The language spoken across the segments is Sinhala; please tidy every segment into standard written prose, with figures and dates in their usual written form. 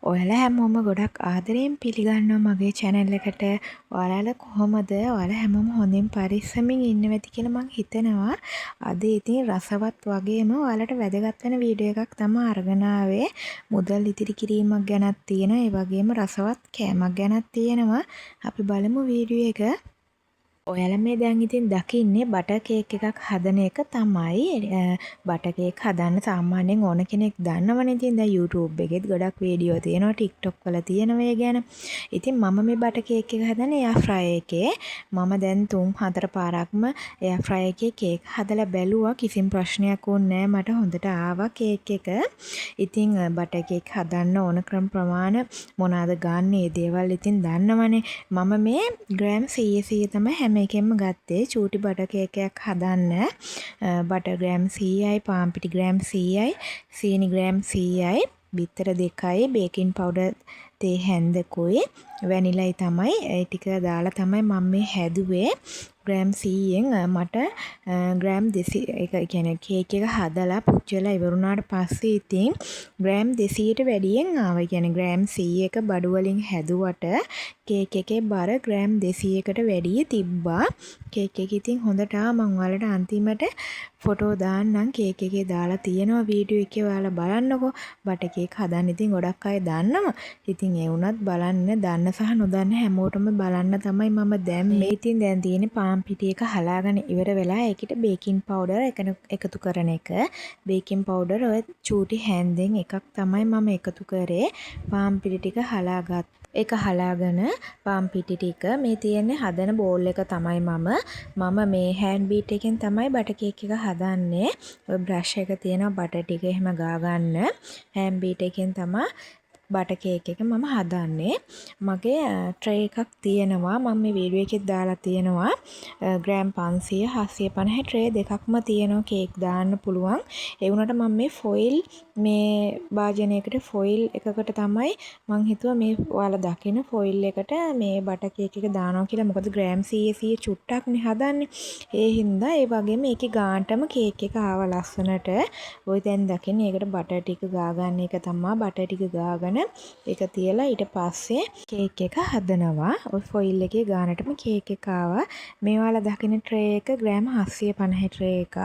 ඔයාලා හැමෝම ගොඩක් ආදරයෙන් පිළිගන්නවා මගේ channel එකට. ඔයාලා කොහොමද? ඔයාලා හැමෝම හොඳින් පරිස්සමින් ඉන්නවා ඇති කියලා මං හිතනවා. අද ඉතින් රසවත් වගේම ඔයාලට වැදගත් වෙන වීඩියෝ එකක් තමයි අරගෙන ආවේ. මුදල් ඉතිරි කිරීමක් ගැනත් තියෙනවා. ඒ වගේම රසවත් කෑමක් ගැනත් තියෙනවා. අපි බලමු වීඩියෝ එක. ඔයාලා මේ දැන් ඉතින් දකින්නේ බටර් කේක් එකක් හදන එක තමයි. බටර් කේක් හදන්න සාමාන්‍යයෙන් ඕන කෙනෙක් දන්නවනේ. ඉතින් දැන් YouTube එකෙත් ගොඩක් වීඩියෝ තියෙනවා, TikTok වල තියෙනවා ඒ ගැන. ඉතින් මම මේ බටර් කේක් එක හදන්නේ එයා ෆ්‍රයි එකේ. මම දැන් 3-4 පාරක්ම එයා ෆ්‍රයි එකේ කේක් හදලා බැලුවා. කිසිම ප්‍රශ්නයක් වුණේ නැහැ. මට හොඳට ආවා කේක් එක. ඉතින් බටර් කේක් හදන්න ඕන ක්‍රම ප්‍රමාණ මොනවාද ගන්න මේ දේවල් ඉතින් දන්නවනේ. මම මේ ග්‍රෑම් 100 තමයි හැම එකෙන්ම ගත්තේ. චූටි බටර් කේක් එකක් හදන්න බටර් ග්‍රෑම් 100යි, පාන් පිටි ග්‍රෑම් 100යි, සීනි ග්‍රෑම් 100යි, බිත්තර 2යි, බේකින් පවුඩර් තේ හැන්දකුයි, වැනිලයි තමයි. ඒ ටික දාලා තමයි මම මේ හැදුවේ. ග්‍රෑම් 100ෙන් මට ග්‍රෑම් 200 ඒ කියන්නේ කේක් එක හදලා පුච්චලා ඉවරුණාට පස්සේ ඉතින් ග්‍රෑම් 200ට වැඩියෙන් ආවා. ඒ කියන්නේ ග්‍රෑම් 100ක බඩු වලින් හැදුවට කේක් එකේ බර ග්‍රෑම් 200කට වැඩිය තිබ්බා. කේක් එක ඉතින් හොඳට මම ඔයාලට අන්තිමට ෆොටෝ දාන්නම්. කේක් එකේ දාලා තියෙනවා වීඩියෝ එකේ. ඔයාලා බලන්නකෝ. බටර් කේක් හදන්න ඉතින් ගොඩක් අය දන්නවා. ඉතින් ඒ වුණත් බලන්න දන්න සහ නොදන්න හැමෝටම බලන්න තමයි මම දැන් මේ ඉතින් දැන් තියෙන්නේ පාන් පිටි එක හලාගෙන ඉවර වෙලා ඒකට බේකින් පවුඩර් එකතු කරන එක. බේකින් පවුඩර් ඔය චූටි හැන්දෙන් එකක් තමයි මම එකතු කරේ. පාන් පිටි ටික හලාගත්තා. ඒක හලාගෙන පාන් පිටි ටික මේ තියෙන්නේ හදන බෝල් එක තමයි මම මේ හෑන්ඩ් බීට් එකෙන් තමයි බටර් කේක් එක හදන්නේ. ඔය බ්‍රෂ් එක තියෙනවා බටර් ටික එහෙම ගා ගන්න. හෑන්ඩ් බීට් එකෙන් තමයි බටර් කේක් එක මම හදන්නේ. මගේ ට්‍රේ එකක් තියෙනවා. මම මේ වීඩියෝ එකෙත් දාලා තියෙනවා. ග්‍රෑම් 500 750 ට්‍රේ දෙකක්ම තියෙනවා කේක් දාන්න පුළුවන්. ඒ වුණාට මම මේ ෆොයිල් මේ භාජනයකට ෆොයිල් එකකට තමයි මං හිතුවා මේ ඔයාලා දකින ෆොයිල් එකට මේ බටර් කේක් එක දානවා කියලා. මොකද ග්‍රෑම් 100 චුට්ටක්නේ හදන්නේ. ඒ හින්දා ඒ වගේම ඒකේ ගානටම කේක් එක ආවා ලස්සනට. ඔය දැන් දකින්නේ ඒකට බටර් ටික ගා ගන්න එක තමයි. බටර් ටික ගාගෙන ඒක තියලා ඊට පස්සේ කේක් එක හදනවා. ඔය ෆොයිල් එකේ ගානටම කේක් එක ආවා. මේ ඔයාලා දකින ට්‍රේ එක ග්‍රෑම් 750 ට්‍රේ එකක්.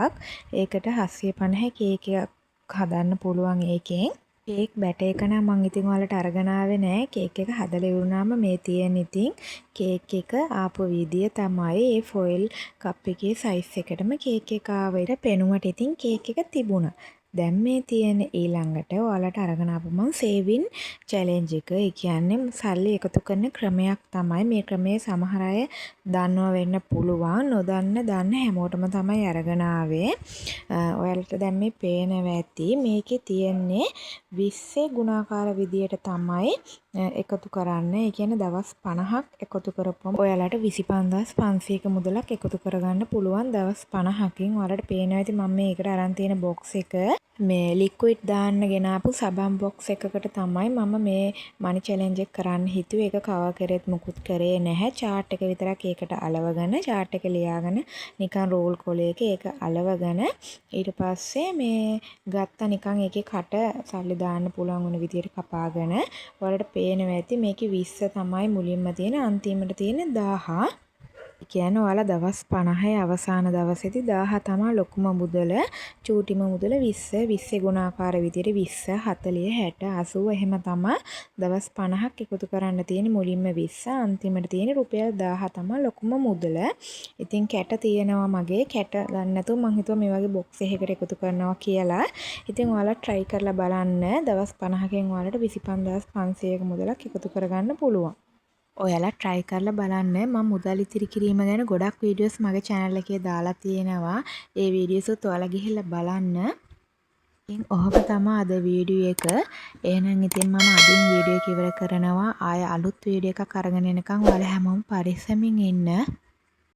ඒකට 750 කේක් එකක් හදන්න පුළුවන් ඒකෙන්. කේක් බැටර් එක නම් මම ඉතින් ඔයාලට අරගෙන ආවේ නෑ. කේක් එක හදලා ඉවරුනාම මේ තියෙන ඉතින් කේක් එක ආපු විදිය තමයි. ඒ ෆොයිල් කප් එකේ සයිස් එකටම කේක් එක ආව. ඊට පෙනුමට ඉතින් කේක් එක තිබුණා. දැන් මේ තියෙන ඊළඟට ඔයාලට අරගෙන ආපු මම සේවින් චැලෙන්ජ් එක. ඒ කියන්නේ සල්ලි එකතු කරන ක්‍රමයක් තමයි. මේ ක්‍රමයේ සමහර අය දන්නව වෙන්න පුළුවන්. දන්න හැමෝටම තමයි අරගෙන ආවේ. ඔයාලට දැන් මේ පේනවා ඇති. මේකේ තියෙන්නේ 20 ගුණාකාර විදියට තමයි එකතු කරන්න. ඒ කියන්නේ දවස් 50ක් එකතු කරපුවම ඔයාලට 25500ක මුදලක් එකතු කරගන්න පුළුවන් දවස් 50කින්. ඔයාලට පේනවා ඇති මම මේකට අරන් තියෙන බොක්ස් එක මේ ලික්විඩ් දාන්න ගෙනාපු සබන් බොක්ස් එකකට තමයි මම මේ මනි චැලෙන්ජ් එක කරන්න හිතුවේ. ඒක කවර් කරෙත් මුකුත් කරේ නැහැ. chart එක විතරක් ඒකට අලවගෙන chart එක ලියාගෙන නිකන් රෝල් කොලයක ඒක අලවගෙන ඊට පස්සේ මේ ගත්තා නිකන් ඒකේ කට සල්ලි දාන්න පුළුවන් වුණ විදියට කපාගෙන. ඔයාලට පේනවා ඇති මේකේ 20 තමයි මුලින්ම තියෙන. අන්තිමට තියෙන 1000. කියන්නේ ඔයාලා දවස් 50 අවසාන දවසේදී 1000 තමයි ලොකුම මුදල. චූටිම මුදල 20 ගුණාකාර විදියට 20 40 60 80 එහෙම තමයි දවස් 50ක් එකතු කරන්න තියෙන. මුලින්ම 20 අන්තිමට තියෙන රුපියල් 1000 තමයි ලොකුම මුදල. ඉතින් කැට තියෙනවා මගේ. කැට ගන්න නැතුව මං හිතුවා මේ වගේ බොක්ස් එකකට එකතු කරනවා කියලා. ඉතින් ඔයාලා try කරලා බලන්න. දවස් 50කින් ඔයාලට 25500ක මුදලක් එකතු කරගන්න පුළුවන්. ඔයාලා try කරලා බලන්න. මම මුදල් ඉතිරි කිරීම ගැන ගොඩක් වීඩියෝස් මගේ channel එකේ දාලා තියෙනවා. ඒ වීඩියෝස් උත් ඔයාලා ගිහිල්ලා බලන්න. ඉතින් ඔහොම තමයි අද වීඩියෝ එක. එහෙනම් ඉතින් මම අදින් වීඩියෝ එක ඉවර කරනවා. ආය අලුත් වීඩියෝ එකක් අරගෙන එනකන් ඔයාලා හැමෝම පරිස්සමින් ඉන්න.